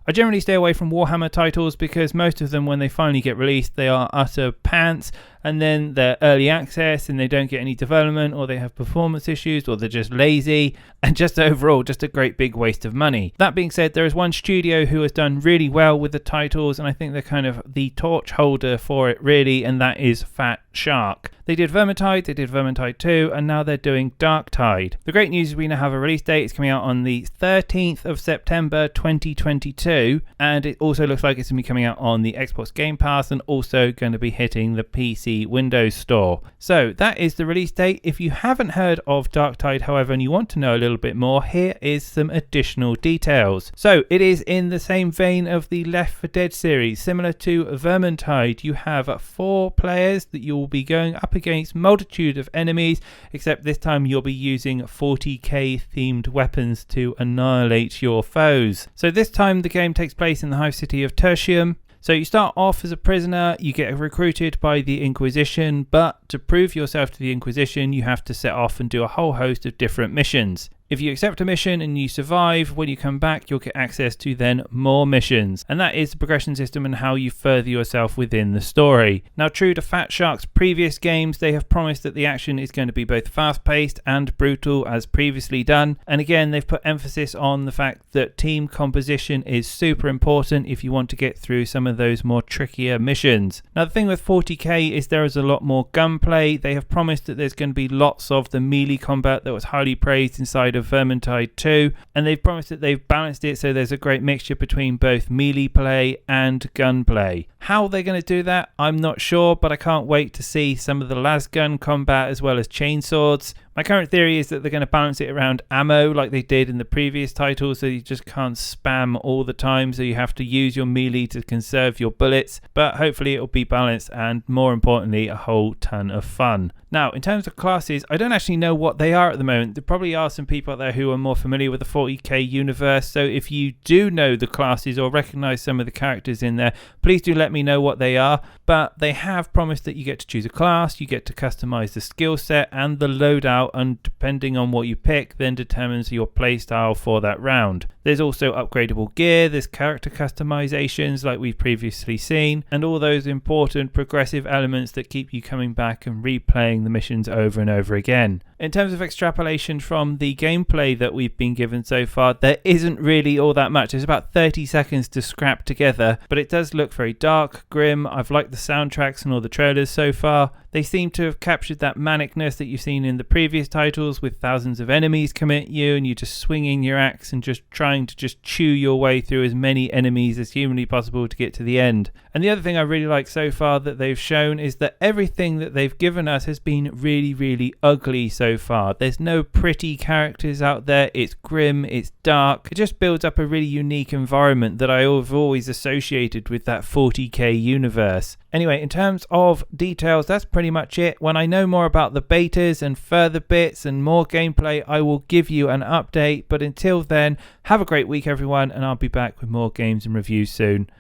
I generally stay away from Warhammer titles because most of them, when they finally get released, they are utter pants, and then they're early access and they don't get any development, or they have performance issues, or they're just lazy, and just overall just a great big waste of money. That being said, there is one studio who has done really well with the titles, and I think they're kind of the torch holder for it really, and that is Fat Shark. They did Vermintide, they did Vermintide 2, and now they're doing Darktide. The great news is we now have a release date. It's coming out on the 13th of September 2022, and it also looks like it's going to be coming out on the Xbox Game Pass and also going to be hitting the PC Windows Store. So that is the release date. If you haven't heard of Darktide, however, and you want to know a little bit more, here is some additional details. So it is in the same vein of the Left 4 Dead series. Similar to Vermintide, you have 4 players that you will be going up against multitude of enemies, except this time you'll be using 40k themed weapons to annihilate your foes. So this time the game takes place in the hive city of Tertium. So you start off as a prisoner, you get recruited by the Inquisition, but to prove yourself to the Inquisition, you have to set off and do a whole host of different missions. If you accept a mission and you survive, when you come back, you'll get access to then more missions. And that is the progression system and how you further yourself within the story. Now, true to Fat Shark's previous games, they have promised that the action is going to be both fast-paced and brutal as previously done. And again, they've put emphasis on the fact that team composition is super important if you want to get through some of those more trickier missions. Now, the thing with 40k is there is a lot more gunplay. They have promised that there's going to be lots of the melee combat that was highly praised inside of Vermintide 2, and they've promised that they've balanced it so there's a great mixture between both melee play and gunplay. How they're going to do that, I'm not sure, but I can't wait to see some of the lasgun combat as well as chainswords. My current theory is that they're going to balance it around ammo like they did in the previous titles, so you just can't spam all the time, so you have to use your melee to conserve your bullets, but hopefully it'll be balanced and, more importantly, a whole ton of fun. Now, in terms of classes, I don't actually know what they are at the moment. There probably are some people out there who are more familiar with the 40k universe, so if you do know the classes or recognise some of the characters in there, please do let me know what they are. But they have promised that you get to choose a class, you get to customise the skill set and the loadout, and depending on what you pick, then determines your playstyle for that round. There's also upgradable gear, there's character customizations like we've previously seen, and all those important progressive elements that keep you coming back and replaying the missions over and over again. In terms of extrapolation from the gameplay that we've been given so far, there isn't really all that much. There's about 30 seconds to scrap together, but it does look very dark, grim. I've liked the soundtracks and all the trailers so far. They seem to have captured that manicness that you've seen in the previous titles, with thousands of enemies coming at you and you just swinging your axe and just trying to just chew your way through as many enemies as humanly possible to get to the end. And the other thing I really like so far that they've shown is that everything that they've given us has been really, really ugly so far. There's no pretty characters out there. It's grim, it's dark. It just builds up a really unique environment that I've always associated with that 40k universe. Anyway, in terms of details, that's pretty much it. When I know more about the betas and further bits and more gameplay, I will give you an update. But until then, have a great week, everyone, and I'll be back with more games and reviews soon.